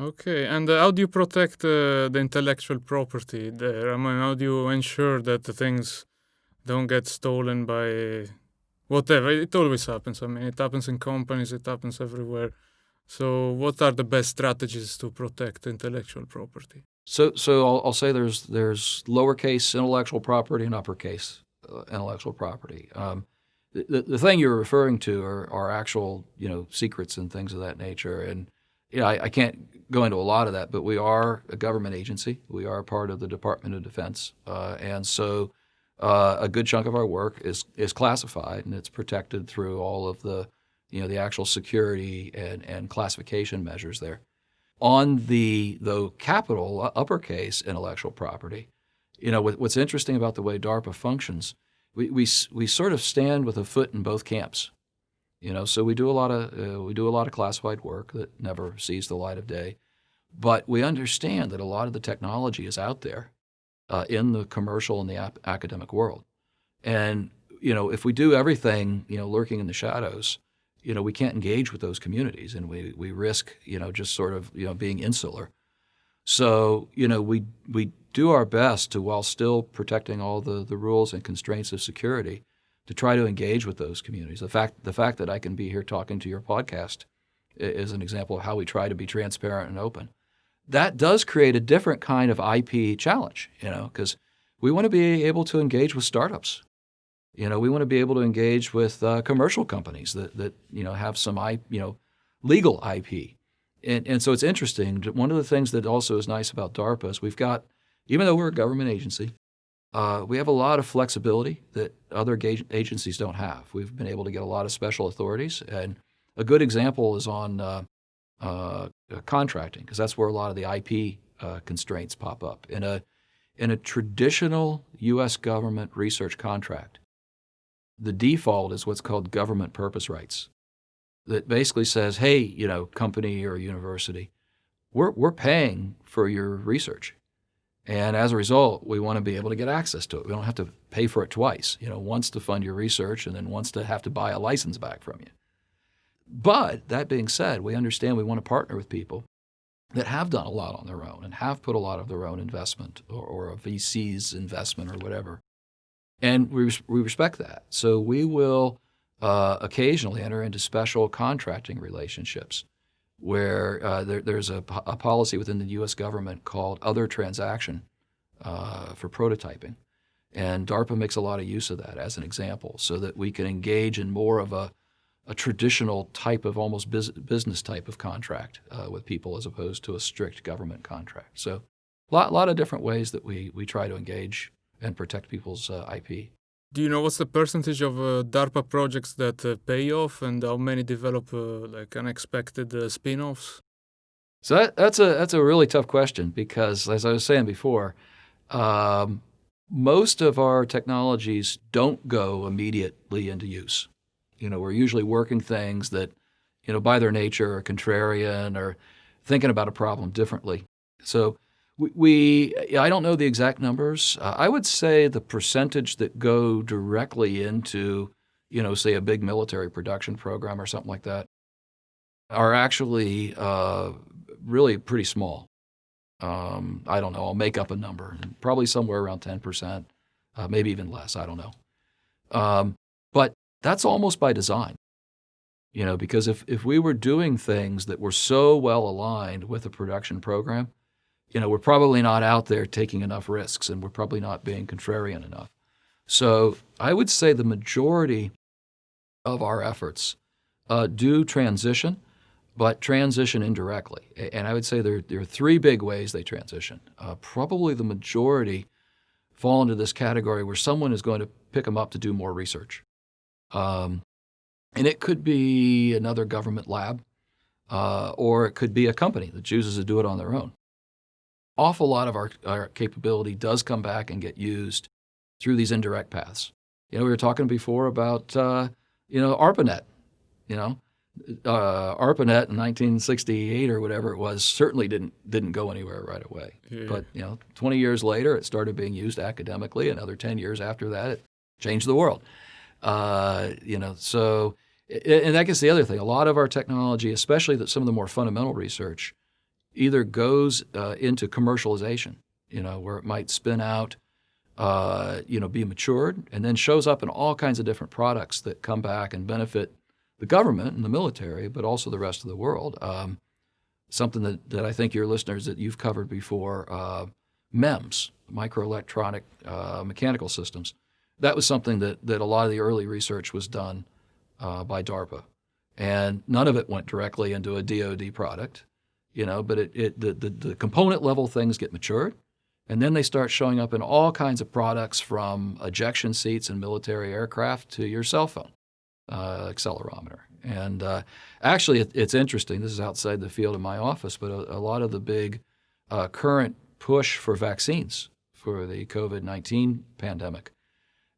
Okay, and how do you protect the intellectual property there? I mean, how do you ensure that the things don't get stolen by whatever? It always happens. I mean, it happens in companies, it happens everywhere. So, what are the best strategies to protect intellectual property? So I'll say there's lowercase intellectual property and uppercase intellectual property. The thing you're referring to are actual, secrets and things of that nature. And I can't go into a lot of that, but we are a government agency. We are part of the Department of Defense, and so a good chunk of our work is classified, and it's protected through all of the actual security and classification measures there. On the capital uppercase intellectual property, what's interesting about the way DARPA functions, we sort of stand with a foot in both camps. So we do a lot of classified work that never sees the light of day, but we understand that a lot of the technology is out there in the commercial and the academic world, and if we do everything lurking in the shadows, we can't engage with those communities, and we risk just sort of being insular. So we do our best to, while still protecting all the rules and constraints of security, to try to engage with those communities. The fact that I can be here talking to your podcast is an example of how we try to be transparent and open. That does create a different kind of IP challenge, because we want to be able to engage with startups. We want to be able to engage with commercial companies that have some legal IP. And so it's interesting. One of the things that also is nice about DARPA is we've got, even though we're a government agency, we have a lot of flexibility that other agencies don't have. We've been able to get a lot of special authorities, and a good example is on contracting, because that's where a lot of the IP constraints pop up. In a traditional U.S. government research contract, the default is what's called government purpose rights. That basically says, hey, company or university, we're paying for your research. And as a result, we want to be able to get access to it. We don't have to pay for it twice, once to fund your research and then once to have to buy a license back from you. But that being said, we understand we want to partner with people that have done a lot on their own and have put a lot of their own investment or a VC's investment or whatever. And we respect that. So we will occasionally enter into special contracting relationships where there's a policy within the U.S. government called other transaction for prototyping. And DARPA makes a lot of use of that as an example, so that we can engage in more of a traditional type of almost business type of contract with people, as opposed to a strict government contract. So a lot of different ways that we try to engage and protect people's IP. Do you know what's the percentage of DARPA projects that pay off, and how many develop unexpected spin-offs? So that's a really tough question, because, as I was saying before, most of our technologies don't go immediately into use. We're usually working things that, by their nature are contrarian or thinking about a problem differently. So I don't know the exact numbers. I would say the percentage that go directly into, say a big military production program or something like that, are actually really pretty small. I don't know. I'll make up a number. Probably somewhere around 10%, maybe even less. I don't know. But that's almost by design, because if we were doing things that were so well aligned with a production program, we're probably not out there taking enough risks, and we're probably not being contrarian enough. So I would say the majority of our efforts do transition, but transition indirectly. And I would say there are three big ways they transition. Probably the majority fall into this category where someone is going to pick them up to do more research. And it could be another government lab, or it could be a company that chooses to do it on their own. Awful lot of our capability does come back and get used through these indirect paths. We were talking before about, ARPANET. ARPANET in 1968 or whatever it was certainly didn't go anywhere right away. Yeah. But 20 years later, it started being used academically. Another 10 years after that, it changed the world. So, and that gets the other thing. A lot of our technology, especially some of the more fundamental research, either goes into commercialization, where it might spin out, be matured, and then shows up in all kinds of different products that come back and benefit the government and the military, but also the rest of the world. Something that I think your listeners that you've covered before, MEMS, microelectronic mechanical systems. That was something that a lot of the early research was done by DARPA. And none of it went directly into a DoD product, but the component level things get matured, and then they start showing up in all kinds of products, from ejection seats in military aircraft to your cell phone accelerometer. And actually, it's interesting. This is outside the field of my office, but a lot of the big current push for vaccines for the COVID-19 pandemic,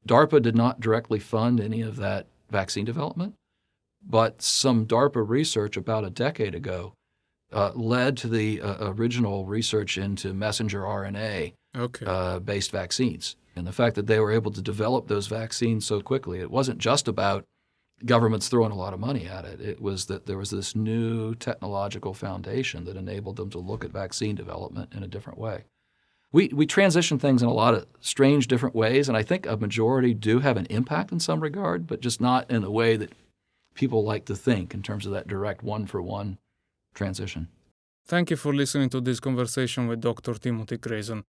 DARPA did not directly fund any of that vaccine development, but some DARPA research about a decade ago led to the original research into messenger RNA based vaccines. And the fact that they were able to develop those vaccines so quickly, it wasn't just about governments throwing a lot of money at it. It was that there was this new technological foundation that enabled them to look at vaccine development in a different way. We transition things in a lot of strange different ways, and I think a majority do have an impact in some regard, but just not in the way that people like to think in terms of that direct one-for-one transition. Thank you for listening to this conversation with Dr. Timothy Grayson.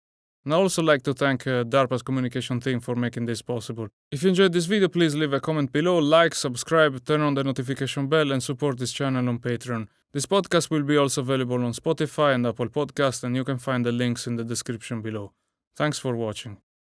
And I also like to thank DARPA's communication team for making this possible. If you enjoyed this video, please leave a comment below, like, subscribe, turn on the notification bell, and support this channel on Patreon. This podcast will be also available on Spotify and Apple Podcasts, and you can find the links in the description below. Thanks for watching.